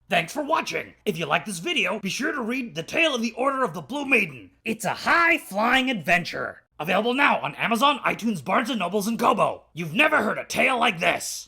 Thanks for watching! If you like this video, be sure to read The Tale of the Order of the Blue Maiden. It's a high-flying adventure. Available now on Amazon, iTunes, Barnes & Nobles, and Kobo. You've never heard a tale like this.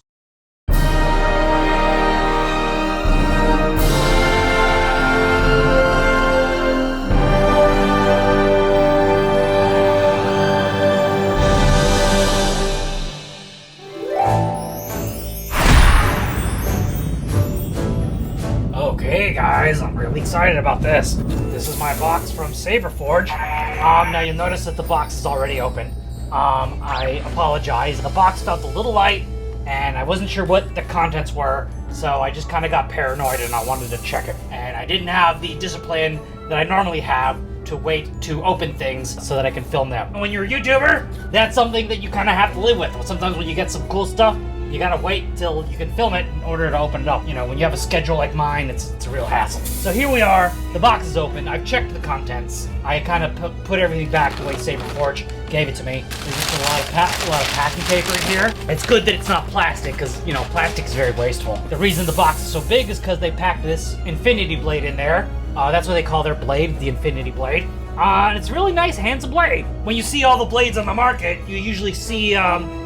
Okay guys, I'm really excited about this. This is my box from Saberforge. Now you'll notice that the box is already open. I apologize. The box felt a little light and I wasn't sure what the contents were, so I just kind of got paranoid and I wanted to check it. And I didn't have the discipline that I normally have to wait to open things so that I can film them. When you're a YouTuber, that's something that you kind of have to live with. Sometimes when you get some cool stuff, you gotta wait till you can film it in order to open it up. You know, when you have a schedule like mine, it's a real hassle. So here we are, the box is open, I've checked the contents. I kind of put everything back the way Saberforge gave it to me. There's just a lot of packing paper in here. It's good that it's not plastic, because, you know, plastic is very wasteful. The reason the box is so big is because they packed this infinity blade in there. That's what they call their blade, the infinity blade. And it's a really nice, handsome blade. When you see all the blades on the market, you usually see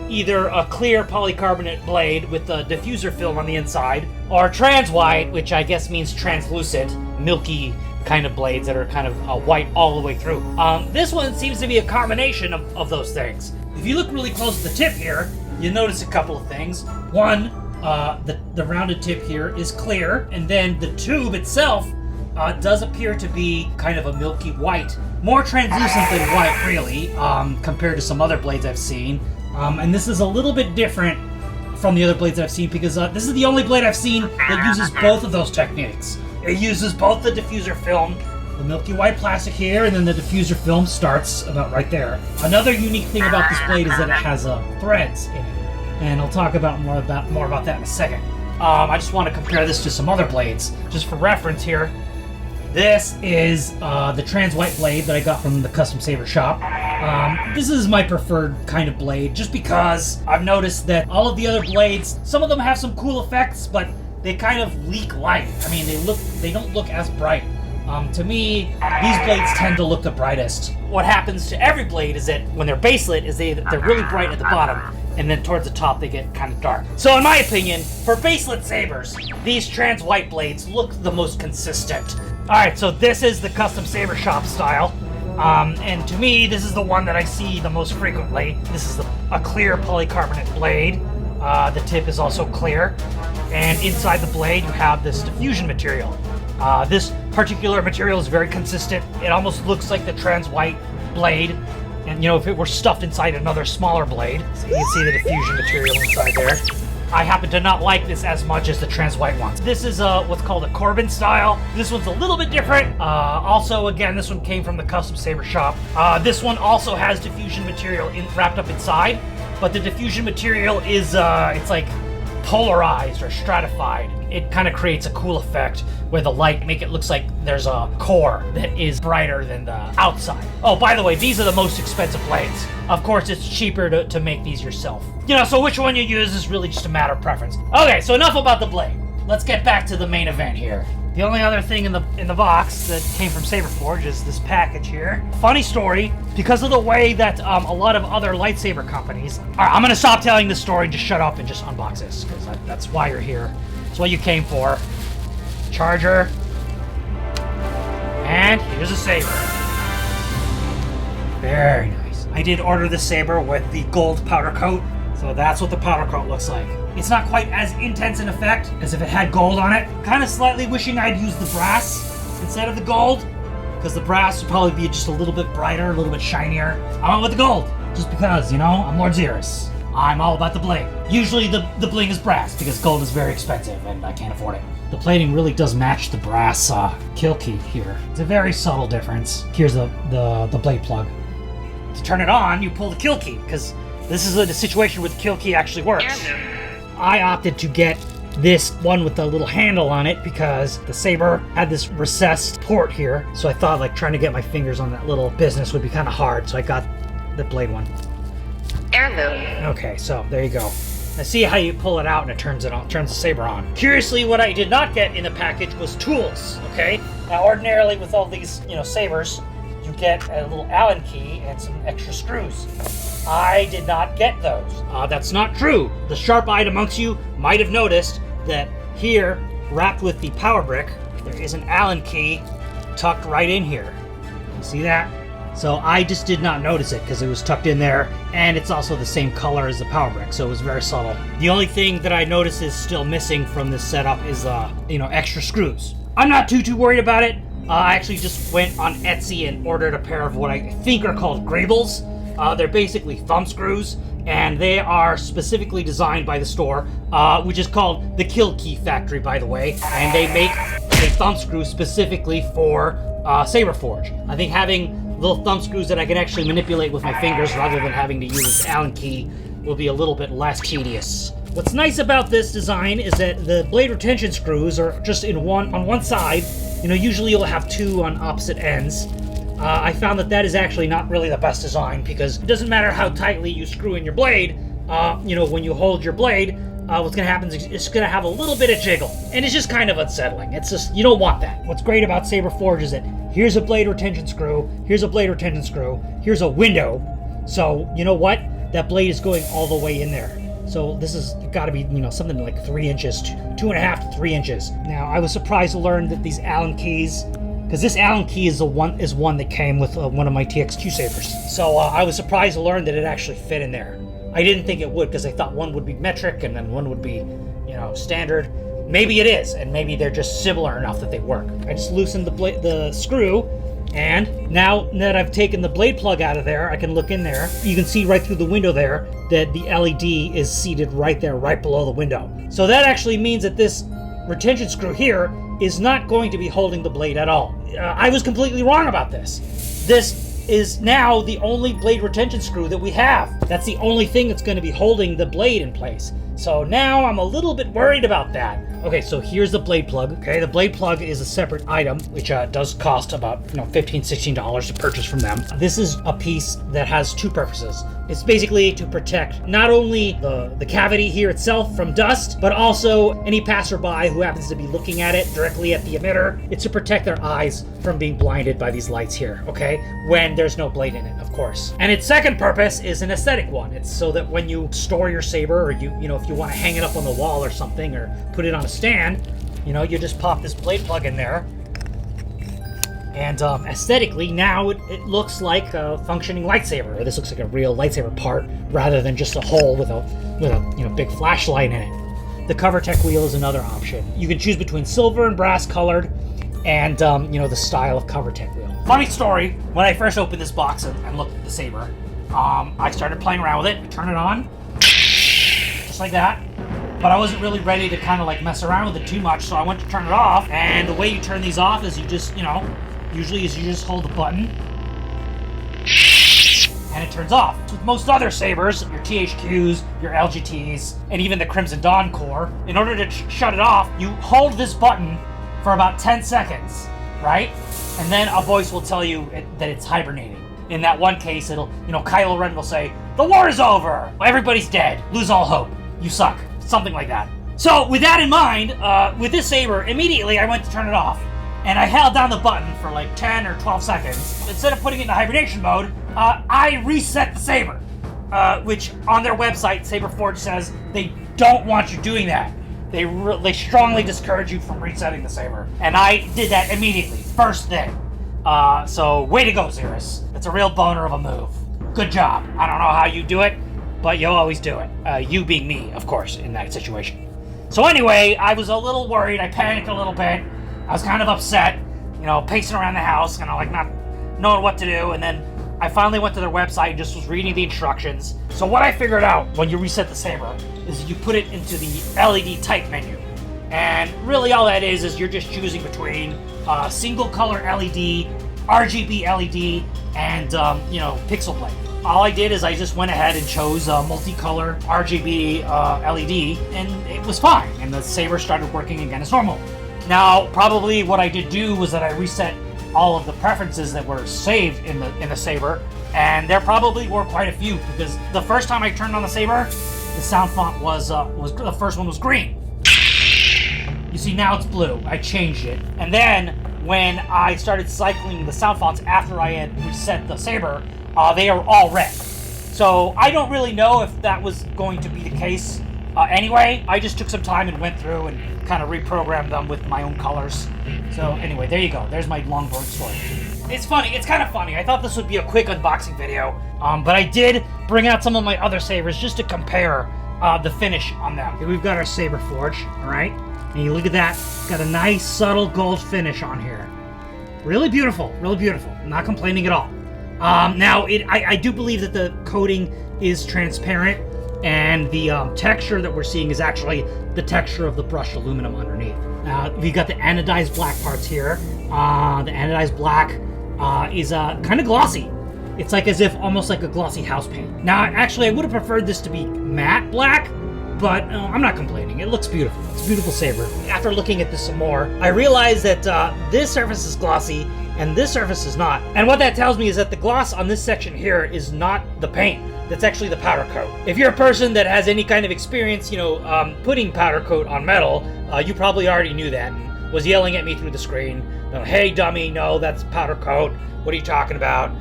either a clear polycarbonate blade with a diffuser film on the inside, or trans white, which I guess means translucent, milky kind of blades that are kind of white all the way through. This one seems to be a combination of those things. If you look really close at the tip here, you notice a couple of things. One, the rounded tip here is clear, and then the tube itself does appear to be kind of a milky white. More translucent than white, really, compared to some other blades I've seen. And this is a little bit different from the other blades I've seen because this is the only blade I've seen that uses both of those techniques. It uses both the diffuser film, the milky white plastic here, and then the diffuser film starts about right there. Another unique thing about this blade is that it has threads in it, and I'll talk about more about that in a second. I just want to compare this to some other blades, just for reference here. This is the trans white blade that I got from the Custom Saber Shop. This is my preferred kind of blade, just because I've noticed that all of the other blades, some of them have some cool effects, but they kind of leak light. I mean, they don't look as bright. To me, these blades tend to look the brightest. What happens to every blade is that when they're baselit, is they're really bright at the bottom, and then towards the top they get kind of dark. So in my opinion, for baselit sabers, these trans white blades look the most consistent. Alright, so this is the Custom Saber Shop style. And to me, this is the one that I see the most frequently. This is a clear polycarbonate blade. The tip is also clear. And inside the blade, you have this diffusion material. This particular material is very consistent. It almost looks like the trans white blade. And you know, if it were stuffed inside another smaller blade, so you can see the diffusion material inside there. I happen to not like this as much as the trans white ones. This is what's called a Corbin style. This one's a little bit different. Also, again, this one came from the Custom Saber Shop. This one also has diffusion material wrapped up inside, but the diffusion material is, it's like polarized or stratified. It kind of creates a cool effect where the light make it looks like there's a core that is brighter than the outside. Oh, by the way, these are the most expensive blades. Of course, it's cheaper to make these yourself. You know, so which one you use is really just a matter of preference. Okay, so enough about the blade. Let's get back to the main event here. The only other thing in the box that came from Saberforge is this package here. Funny story, because of the way that a lot of other lightsaber companies... Alright, I'm gonna stop telling this story, just shut up and just unbox this, because that's why you're here. That's what you came for. Charger. And here's a saber. Very nice. I did order the saber with the gold powder coat, so that's what the powder coat looks like. It's not quite as intense in effect as if it had gold on it. Kind of slightly wishing I'd used the brass instead of the gold, because the brass would probably be just a little bit brighter, a little bit shinier. I went with the gold, just because, you know, I'm Lord Xeris. I'm all about the bling. Usually the bling is brass, because gold is very expensive and I can't afford it. The plating really does match the brass Killkey here. It's a very subtle difference. Here's the blade plug. To turn it on, you pull the Killkey, because this is a situation where the Killkey actually works. I opted to get this one with the little handle on it because the saber had this recessed port here, so I thought like trying to get my fingers on that little business would be kind of hard, so I got the blade one. Heirloom. Okay, so there you go. Now see how you pull it out and it turns the saber on. Curiously, what I did not get in the package was tools, okay? Now ordinarily with all these, sabers, you get a little Allen key and some extra screws. I did not get those. That's not true. The sharp-eyed amongst you might have noticed that here, wrapped with the power brick, there is an Allen key tucked right in here. You see that? So I just did not notice it because it was tucked in there, and it's also the same color as the power brick, so it was very subtle. The only thing that I noticed is still missing from this setup is, extra screws. I'm not too worried about it. I actually just went on Etsy and ordered a pair of what I think are called Grables. They're basically thumb screws, and they are specifically designed by the store, which is called the Killkey factory, by the way, and they make a thumb screw specifically for Saberforge. I think having little thumb screws that I can actually manipulate with my fingers rather than having to use this Allen key will be a little bit less tedious. What's nice about this design is that the blade retention screws are just on one side. Usually you'll have two on opposite ends. I found that is actually not really the best design because it doesn't matter how tightly you screw in your blade. When you hold your blade, what's going to happen is it's going to have a little bit of jiggle, and it's just kind of unsettling. It's just, you don't want that. What's great about Saberforge is that here's a blade retention screw, here's a blade retention screw, here's a window. So, you know what? That blade is going all the way in there. So this has got to be, something like 3 inches, 2.5 to 3 inches. Now, I was surprised to learn that these Allen keys, because this Allen key is one that came with one of my TX2 sabers. So I was surprised to learn that it actually fit in there. I didn't think it would because I thought one would be metric and then one would be, standard. Maybe it is, and maybe they're just similar enough that they work. I just loosened the screw, and now that I've taken the blade plug out of there, I can look in there. You can see right through the window there that the LED is seated right there, right below the window. So that actually means that this retention screw here is not going to be holding the blade at all. I was completely wrong about this. This is now the only blade retention screw that we have. That's the only thing that's going to be holding the blade in place. So now I'm a little bit worried about that. Okay, so here's the blade plug. Okay, the blade plug is a separate item, which does cost about $15, $16 to purchase from them. This is a piece that has two purposes. It's basically to protect not only the cavity here itself from dust, but also any passerby who happens to be looking at it directly at the emitter. It's to protect their eyes from being blinded by these lights here, okay? When there's no blade in it, of course. And its second purpose is an aesthetic one. It's so that when you store your saber, or if you want to hang it up on the wall or something, or put it on a stand, you just pop this blade plug in there. And aesthetically, now it looks like a functioning lightsaber. Or this looks like a real lightsaber part, rather than just a hole with a big flashlight in it. The covertech wheel is another option. You can choose between silver and brass colored, and the style of covertech wheel. Funny story: when I first opened this box and looked at the saber, I started playing around with it. I turned it on, just like that. But I wasn't really ready to kind of like mess around with it too much, so I went to turn it off. And the way you turn these off is you just, usually is you just hold the button and it turns off. With most other sabers, your THQs, your LGTs, and even the Crimson Dawn Core, in order to shut it off, you hold this button for about 10 seconds, right? And then a voice will tell you that it's hibernating. In that one case, it'll, Kylo Ren will say, "The war is over! Everybody's dead! Lose all hope! You suck!" Something like that. So, with that in mind, with this saber, immediately I went to turn it off. And I held down the button for like 10 or 12 seconds. Instead of putting it into hibernation mode, I reset the saber. Which, on their website, Saberforge says they don't want you doing that. They strongly discourage you from resetting the saber. And I did that immediately, first thing. So, way to go, Xeris. It's a real boner of a move. Good job. I don't know how you do it, but you'll always do it. You being me, of course, in that situation. So anyway, I was a little worried. I panicked a little bit. I was kind of upset, pacing around the house, kind of like not knowing what to do. And then I finally went to their website and just was reading the instructions. So what I figured out when you reset the saber is you put it into the LED type menu. And really all that is you're just choosing between single color LED, RGB LED, and, pixel plate. All I did is I just went ahead and chose multicolor RGB LED, and it was fine. And the saber started working again as normal. Now, probably what I did do was that I reset all of the preferences that were saved in the saber, and there probably were quite a few, because the first time I turned on the saber, the sound font was the first one was green. You see, now it's blue. I changed it. And then when I started cycling the sound fonts after I had reset the Saber, they are all red. So I don't really know if that was going to be the case anyway. I just took some time and went through and kind of reprogrammed them with my own colors. So anyway, there you go. There's my long board story. It's funny. It's kind of funny. I thought this would be a quick unboxing video, but I did bring out some of my other sabers just to compare the finish on them. Here we've got our Saberforge, all right? And you look at that. It's got a nice subtle gold finish on here. Really beautiful. Really beautiful. I'm not complaining at all. Now, I do believe that the coating is transparent, and the texture that we're seeing is actually the texture of the brushed aluminum underneath. We've got the anodized black parts here. The anodized black is kind of glossy. It's like as if almost like a glossy house paint. Now, actually, I would have preferred this to be matte black, but I'm not complaining. It looks beautiful. It's a beautiful saber. After looking at this some more, I realized that this surface is glossy and this surface is not. And what that tells me is that the gloss on this section here is not the paint. That's actually the powder coat. If you're a person that has any kind of experience, putting powder coat on metal, you probably already knew that and was yelling at me through the screen. Hey, dummy, no, that's powder coat. What are you talking about?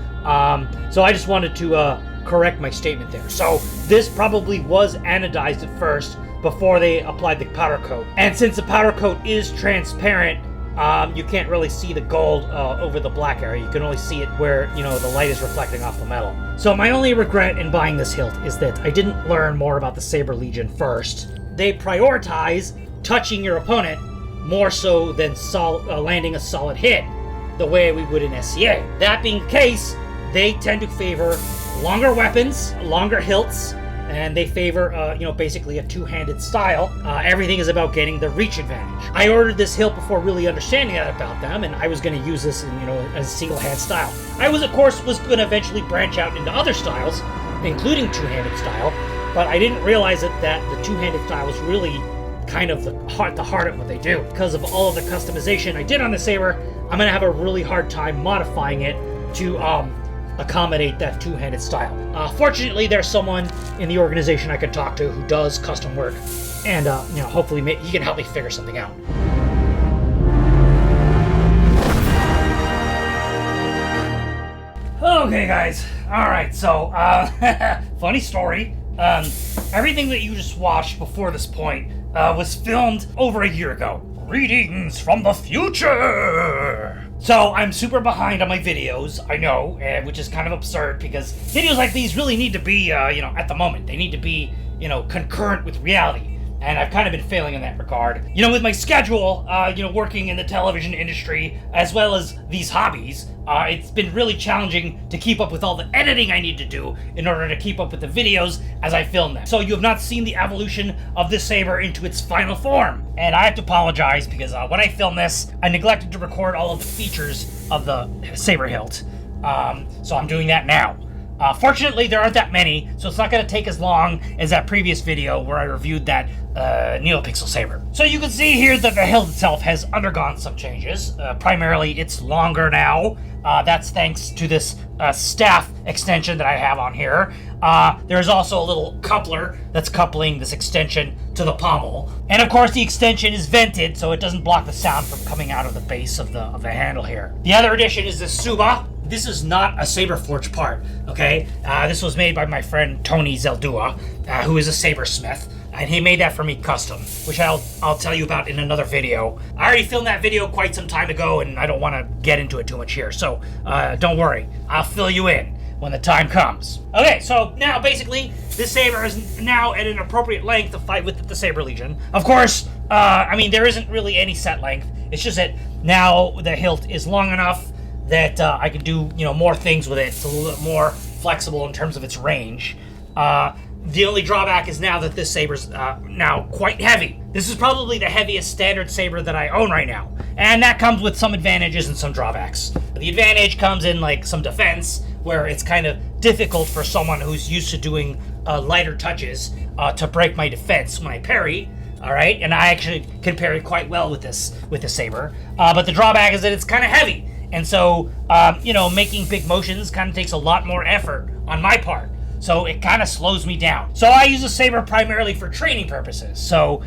So I just wanted to correct my statement there. So this probably was anodized at first before they applied the powder coat. And since the powder coat is transparent, you can't really see the gold over the black area. You can only see it where, the light is reflecting off the metal. So my only regret in buying this hilt is that I didn't learn more about the Saber Legion first. They prioritize touching your opponent more so than landing a solid hit, the way we would in SCA. That being the case, they tend to favor longer weapons, longer hilts, and they favor, basically a two-handed style. Everything is about getting the reach advantage. I ordered this hilt before really understanding that about them, and I was going to use this in, as a single-hand style. I was going to eventually branch out into other styles, including two-handed style, but I didn't realize that the two-handed style was really kind of the heart of what they do. Because of all of the customization I did on the Saber, I'm going to have a really hard time modifying it to accommodate that two-handed style. Fortunately, there's someone in the organization I can talk to who does custom work, and hopefully he can help me figure something out. Okay, guys. All right. So, funny story. Everything that you just watched before this point was filmed over a year ago. Greetings from the future! So, I'm super behind on my videos, I know, which is kind of absurd because videos like these really need to be, at the moment. They need to be, concurrent with reality. And I've kind of been failing in that regard. With my schedule, working in the television industry, as well as these hobbies, it's been really challenging to keep up with all the editing I need to do in order to keep up with the videos as I film them. So you have not seen the evolution of this saber into its final form. And I have to apologize because when I filmed this, I neglected to record all of the features of the saber hilt. So I'm doing that now. Fortunately, there aren't that many, so it's not going to take as long as that previous video where I reviewed that NeoPixel saber. So you can see here that the hilt itself has undergone some changes. Primarily, it's longer now. That's thanks to this staff extension that I have on here. There's also a little coupler that's coupling this extension to the pommel. And of course, the extension is vented, so it doesn't block the sound from coming out of the base of the handle here. The other addition is the Suba. This is not a Saberforge part, okay? This was made by my friend Tony Zeldua, who is a sabersmith, and he made that for me custom, which I'll tell you about in another video. I already filmed that video quite some time ago, and I don't want to get into it too much here, so don't worry. I'll fill you in when the time comes. Okay, so now basically, this saber is now at an appropriate length to fight with the Saber Legion. Of course, there isn't really any set length. It's just that now the hilt is long enough that I can do, more things with it. It's a little bit more flexible in terms of its range. The only drawback is now that this saber's now quite heavy. This is probably the heaviest standard saber that I own right now. And that comes with some advantages and some drawbacks. The advantage comes in like some defense, where it's kind of difficult for someone who's used to doing lighter touches to break my defense when I parry. All right, and I actually can parry quite well with this saber. But the drawback is that it's kind of heavy. And so, making big motions kind of takes a lot more effort on my part. so it kind of slows me down. So I use the saber primarily for training purposes. So,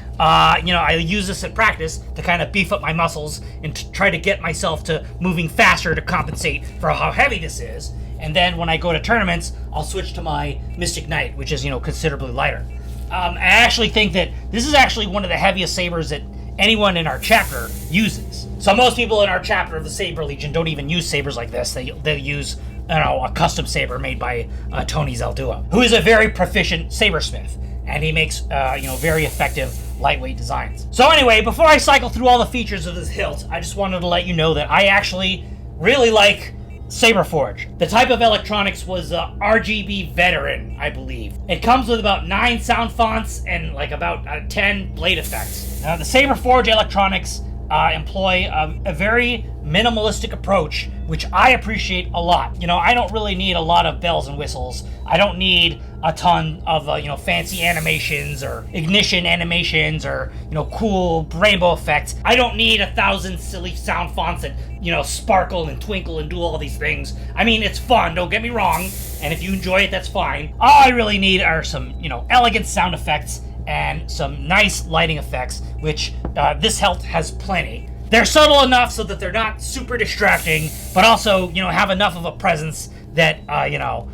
you know, I use this at practice to kind of beef up my muscles and to try to get myself to moving faster to compensate for how heavy this is. And then when I go to tournaments, I'll switch to my Mystic Knight, which is, you know, considerably lighter. I actually think that this is actually one of the heaviest sabers that anyone in our chapter uses. So most people in our chapter of the Saber Legion don't even use sabers like this. They use, you know, a custom saber made by Tony Zaldua, who is a very proficient sabersmith, and he makes, you know, very effective lightweight designs. So anyway, before I cycle through all the features of this hilt, I just wanted to let you know that I actually really like Saberforge. The type of electronics was RGB Veteran, I believe. It comes with about 9 sound fonts and like about 10 blade effects. Now, the Saberforge electronics employ a very minimalistic approach, which I appreciate a lot. You know, I don't really need a lot of bells and whistles. I don't need a ton of, you know, fancy animations or ignition animations or, you know, cool rainbow effects. I don't need 1,000 silly sound fonts that, you know, sparkle and twinkle and do all these things. I mean, it's fun, don't get me wrong, and if you enjoy it, that's fine. All I really need are some, you know, elegant sound effects and some nice lighting effects, which this hilt has plenty. They're subtle enough so that they're not super distracting, but also, you know, have enough of a presence that, you know,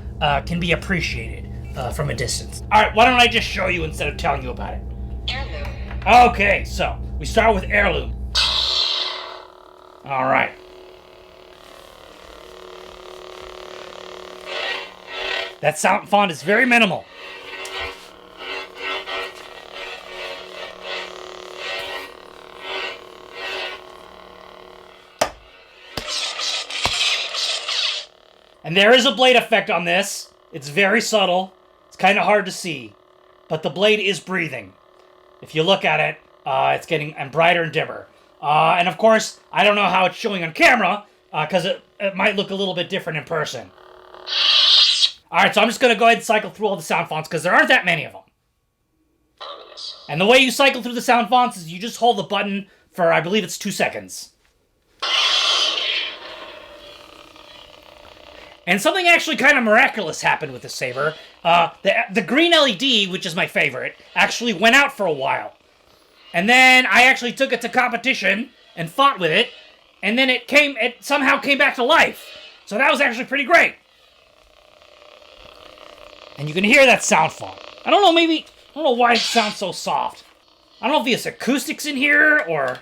can be appreciated from a distance. All right, why don't I just show you instead of telling you about it? Heirloom. Okay, so we start with heirloom. All right. That sound font is very minimal. And there is a blade effect on this. It's very subtle. It's kind of hard to see. But the blade is breathing. If you look at it, it's getting brighter and dimmer. And of course, I don't know how it's showing on camera, because it might look a little bit different in person. Alright, so I'm just going to go ahead and cycle through all the sound fonts, because there aren't that many of them. And the way you cycle through the sound fonts is you just hold the button for, I believe it's 2 seconds. And something actually kind of miraculous happened with the saber. The green LED, which is my favorite, actually went out for a while. And then I actually took it to competition and fought with it, and then it somehow came back to life. So that was actually pretty great. And you can hear that sound font. I don't know why it sounds so soft. I don't know if the acoustics in here, or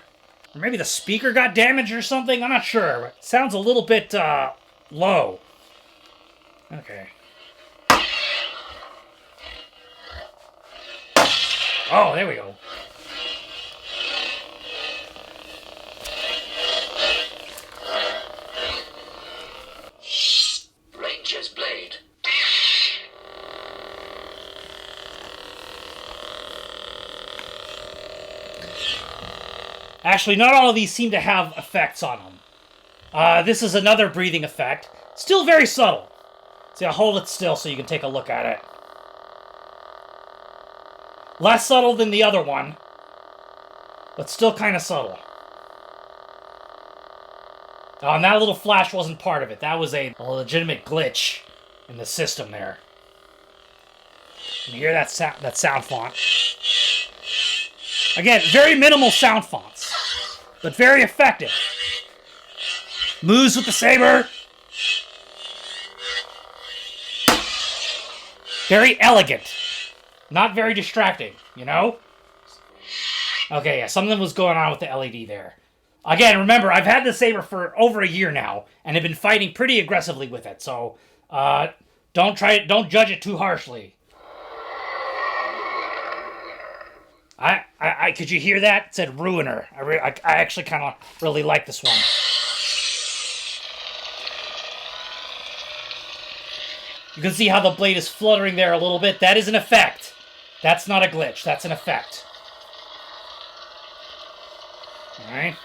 maybe the speaker got damaged or something. I'm not sure. It sounds a little bit low. Okay. Oh, there we go. Ranger's blade. Actually, not all of these seem to have effects on them. This is another breathing effect. Still very subtle. See, I'll hold it still so you can take a look at it. Less subtle than the other one, but still kind of subtle. Oh, and that little flash wasn't part of it. That was a legitimate glitch in the system there. You hear that sound font? Again, very minimal sound fonts, but very effective. Moves with the saber. Very elegant. Not very distracting, you know? Okay, yeah, something was going on with the LED there. Again, remember, I've had the saber for over a year now, and have been fighting pretty aggressively with it, so don't judge it too harshly. Could you hear that? It said Ruiner. I actually kind of really like this one. You can see how the blade is fluttering there a little bit. That is an effect. That's not a glitch. That's an effect. Alright.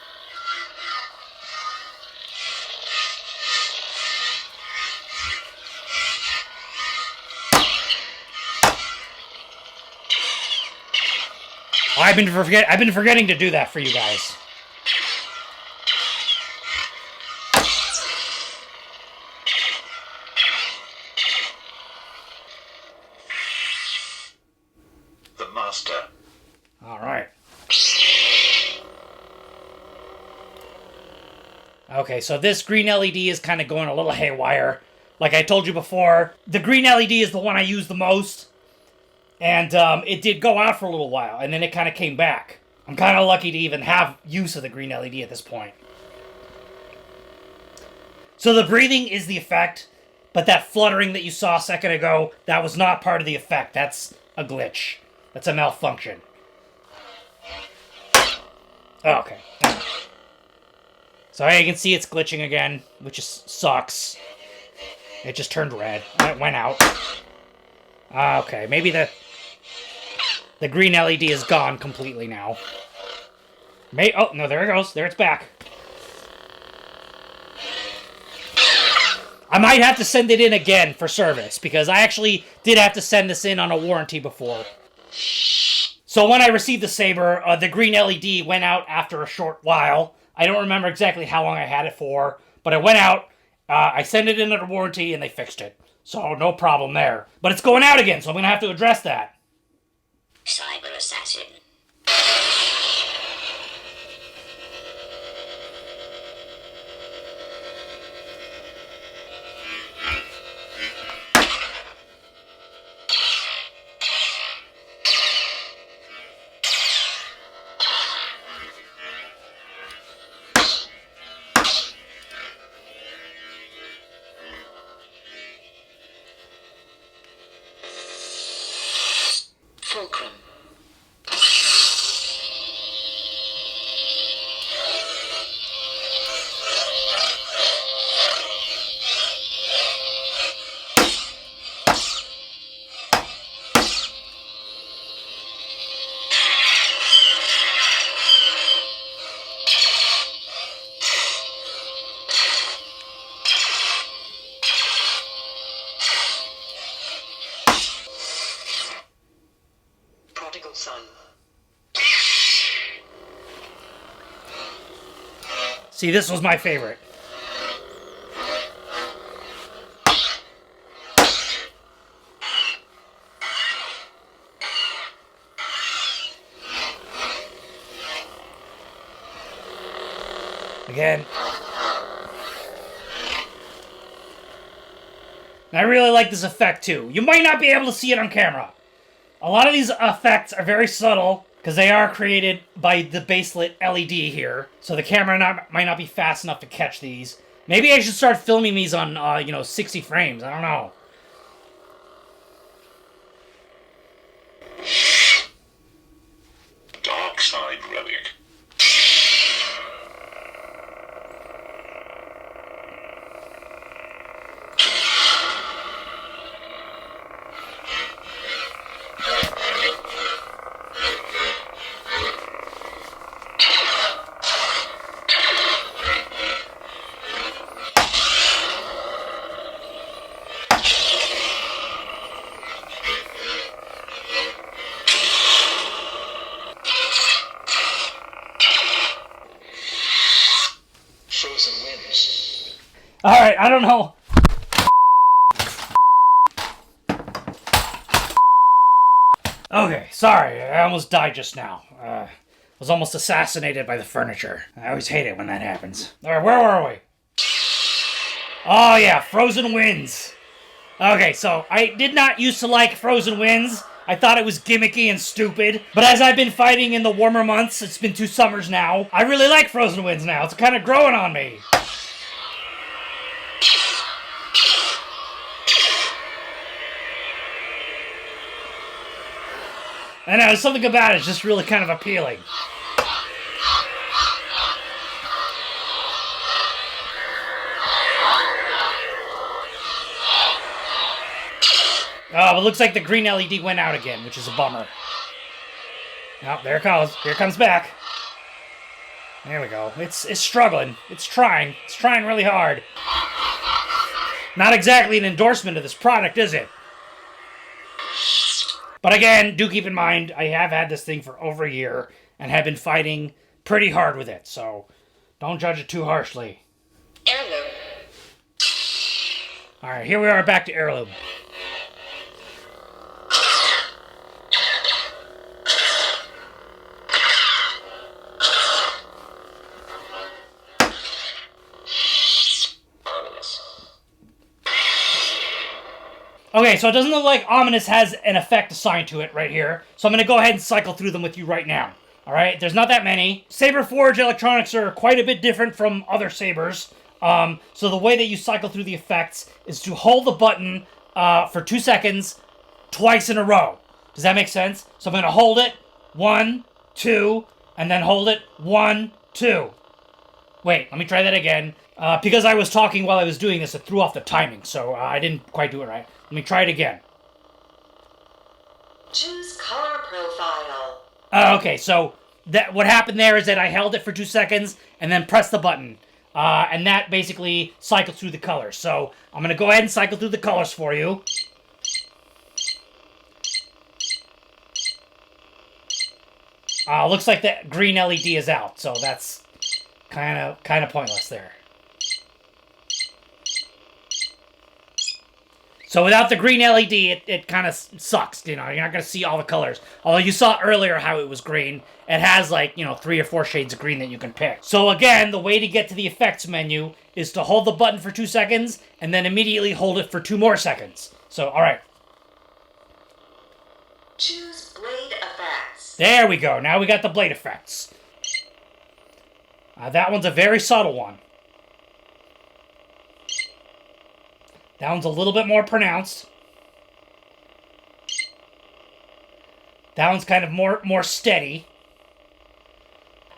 I've been forgetting to do that for you guys. master. All right. Okay, so this green LED is kind of going a little haywire. Like I told you before, the green LED is the one I use the most. And it did go out for a little while, and then it kind of came back. I'm kind of lucky to even have use of the green LED at this point. So the breathing is the effect, but that fluttering that you saw a second ago, that was not part of the effect. That's a glitch. That's a malfunction. Okay. So you can see it's glitching again, which sucks. It just turned red. It went out. Okay, maybe the green LED is gone completely now. Oh, no, there it goes. There it's back. I might have to send it in again for service, because I actually did have to send this in on a warranty before. So when I received the Saber, the green LED went out after a short while. I don't remember exactly how long I had it for, but it went out. I sent it in under warranty, and they fixed it. So no problem there. But it's going out again, so I'm going to have to address that. Cyber assassin. Fulcrum. Prodigal son. See, this was my favorite. Again. And I really like this effect too. You might not be able to see it on camera. A lot of these effects are very subtle, because they are created by the baselit LED here. So the camera might not be fast enough to catch these. Maybe I should start filming these on, 60 frames. I don't know. Dark side relic. Frozen winds. Alright, I don't know. Okay, sorry, I almost died just now. Was almost assassinated by the furniture. I always hate it when that happens. Alright, where were we? Oh yeah, Frozen Winds. Okay, so I did not used to like Frozen Winds. I thought it was gimmicky and stupid. But as I've been fighting in the warmer months, it's been 2 summers now, I really like Frozen Winds now. It's kind of growing on me. I know, there's something about it, it's just really kind of appealing. Oh, it looks like the green LED went out again, which is a bummer. Oh, there it goes. Here it comes back. There we go. It's struggling. It's trying. It's trying really hard. Not exactly an endorsement of this product, is it? But again, do keep in mind, I have had this thing for over a year and have been fighting pretty hard with it, so don't judge it too harshly. Heirloom. Alright, here we are back to Heirloom. Okay, so it doesn't look like Ominous has an effect assigned to it right here. So I'm going to go ahead and cycle through them with you right now. Alright, there's not that many. Saberforge electronics are quite a bit different from other sabers. So the way that you cycle through the effects is to hold the button for 2 seconds twice in a row. Does that make sense? So I'm going to hold it, 1, 2, and then hold it, 1, 2. Wait, let me try that again. Because I was talking while I was doing this, it threw off the timing, so I didn't quite do it right. Let me try it again. Choose color profile. Okay, so what happened there is that I held it for 2 seconds and then pressed the button. And that basically cycles through the colors. So I'm going to go ahead and cycle through the colors for you. Looks like that green LED is out, so that's kind of pointless there. So without the green LED, it kind of sucks, you know, you're not going to see all the colors. Although you saw earlier how it was green, it has like, you know, 3 or 4 shades of green that you can pick. So again, the way to get to the effects menu is to hold the button for 2 seconds, and then immediately hold it for 2 more seconds. So, alright. Choose blade effects. There we go, now we got the blade effects. That one's a very subtle one. That one's a little bit more pronounced. That one's kind of more steady.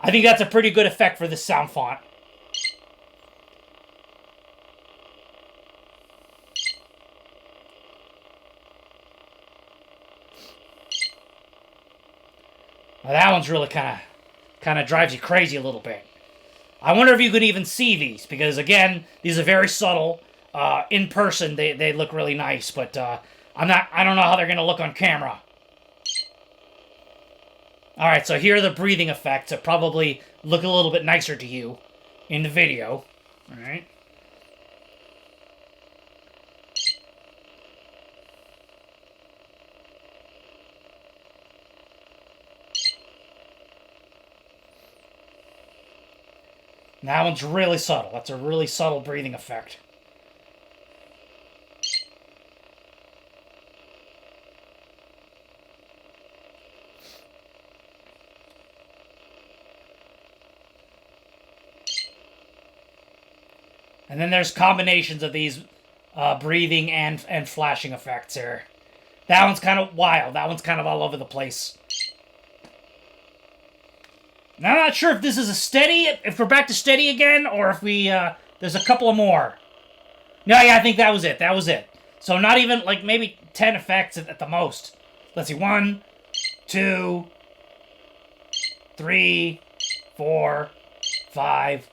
I think that's a pretty good effect for this sound font. Now that one's really kind of drives you crazy a little bit. I wonder if you could even see these, because again, these are very subtle. In person, they look really nice, but I don't know how they're gonna look on camera. Alright, so here are the breathing effects that probably look a little bit nicer to you in the video. Alright. That one's really subtle. That's a really subtle breathing effect. And then there's combinations of these breathing and flashing effects here. That one's kind of wild. That one's kind of all over the place. Now, I'm not sure if this is a steady, if we're back to steady again, or if we, there's a couple of more. No, yeah, I think that was it. That was it. So not even, like, maybe 10 effects at the most. Let's see, 1, 2, 3, 4, 5,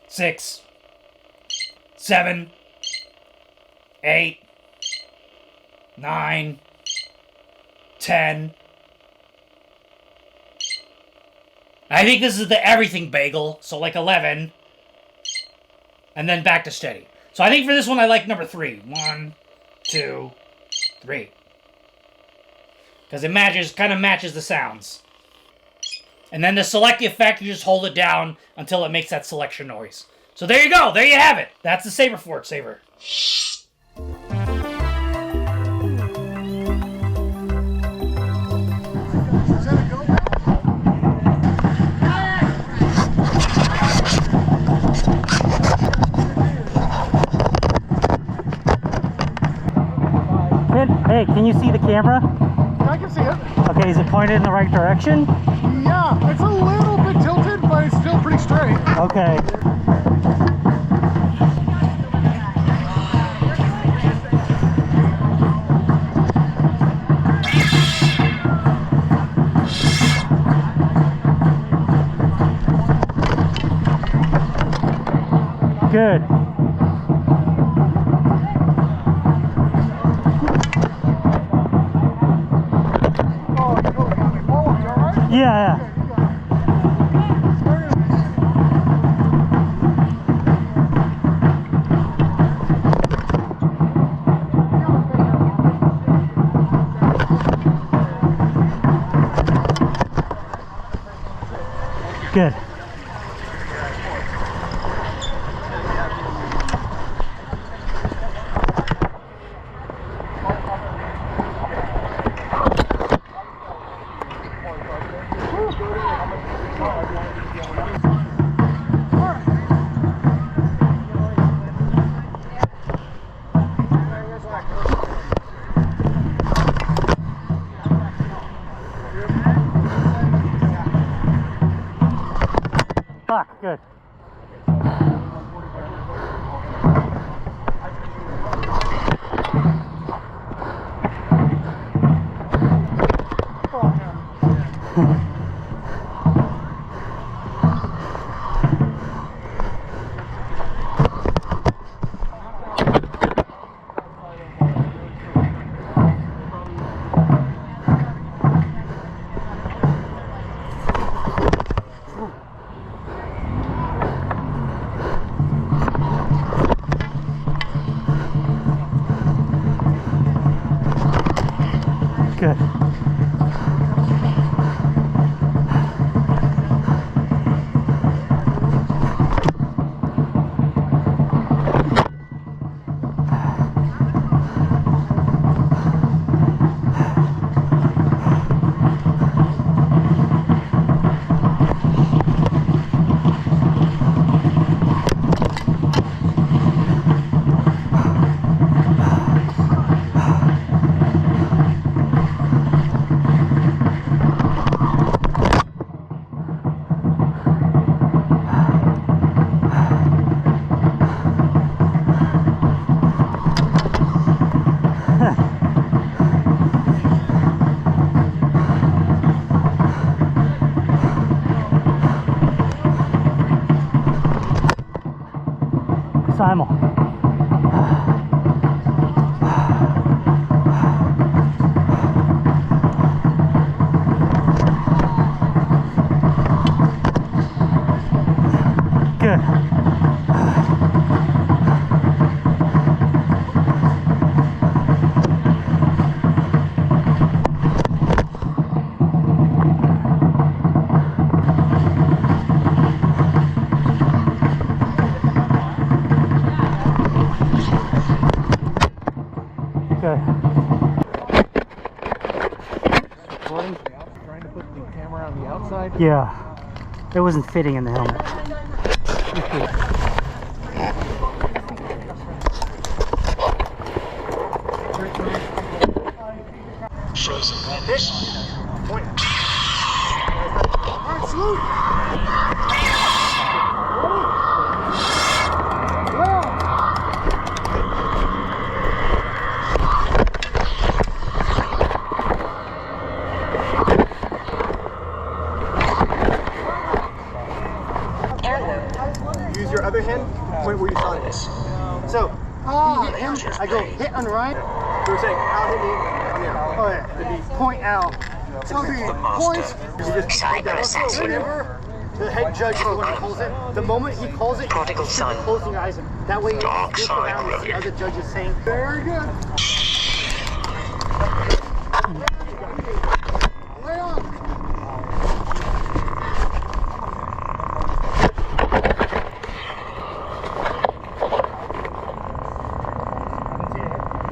6, 7, 8, 9, 10. I think this is the everything bagel, so like 11. And then back to steady. So I think for this one I like number 3. 1, 2, 3. Because it kind of matches the sounds. And then to select the effect, you just hold it down until it makes that selection noise. So there you go, there you have it. That's the Saberforge Saber. Hey, can you see the camera? I can see it. Okay, is it pointed in the right direction? Yeah, it's a little bit tilted, but it's still pretty straight. Okay. Good. Yeah. Good. Good. Simul. Good. Okay. Trying to put the camera on the outside. Yeah. It wasn't fitting in the helmet. Frozen winds. Point. Alright, salute! Use your other hand to point where you saw this. So, he hit him, I go hit on the right. So we're saying, Al hit me on the out. Oh yeah, it'd be point Al. So he points, you just head down. Whenever the head judge is the one who calls it, the moment he calls it, you should be closing your eyes. That way you look around and see other judges saying, very good. Lay on.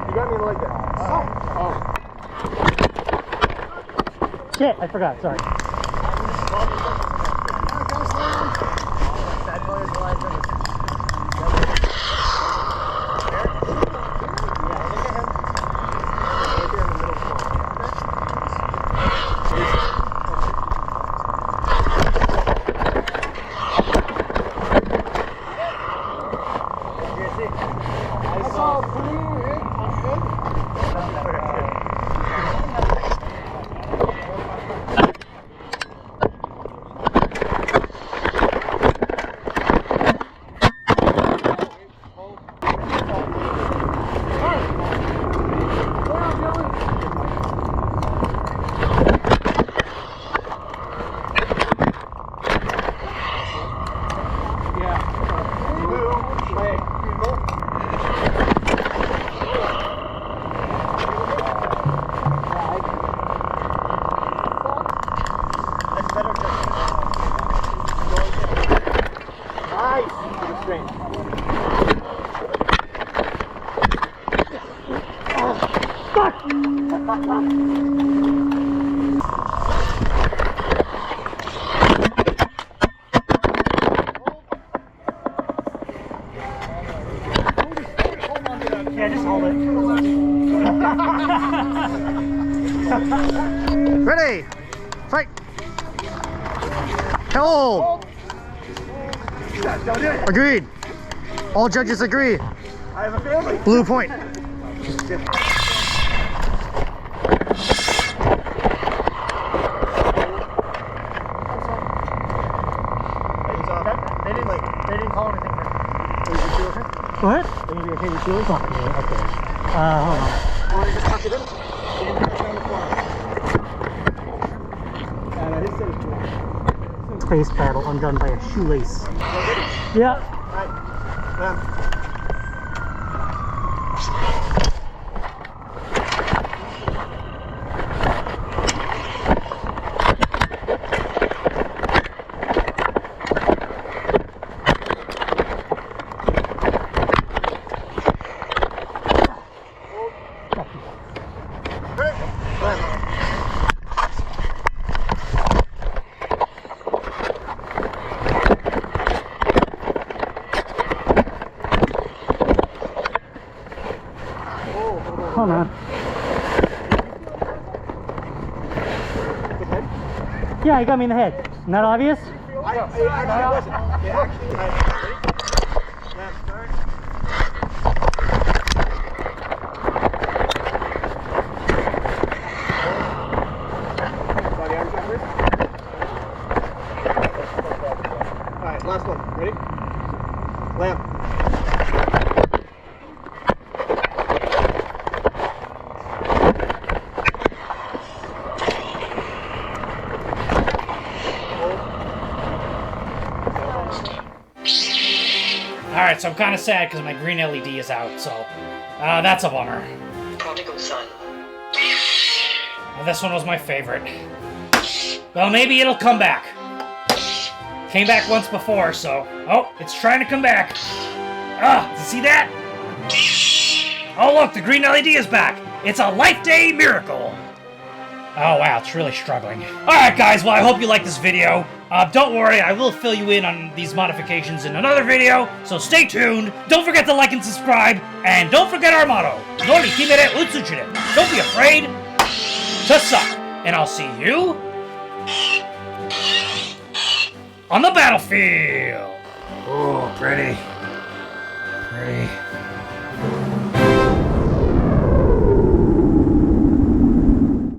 You got me like that. Oh. Shit, I forgot, sorry. Yeah, just hold it. Ready, fight. Hold. Agreed. All judges agree. I have a family. Blue point. What? Are you okay with shoelace? Fuck me, okay. Hold on. I want to just tuck it in. And press down the floor. And I just said it's cool. Space paddle undone by a shoelace. Yeah. Alright. Hold on. Yeah, he got me in the head. Not obvious? I actually wasn't. It actually, left, start. Body arm shot first. Alright, last one. Ready? Lamp. Alright, so I'm kind of sad because my green LED is out, so that's a bummer. Prodigal son. This one was my favorite. Well, maybe it'll come back. Came back once before, so... Oh, it's trying to come back. Ah, see that? Oh, look, the green LED is back. It's a Life Day miracle. Oh, wow, it's really struggling. Alright, guys, well, I hope you liked this video. Don't worry, I will fill you in on these modifications in another video, so stay tuned. Don't forget to like and subscribe, and don't forget our motto. Don't be afraid to suck. And I'll see you on the battlefield. Oh, pretty. Pretty.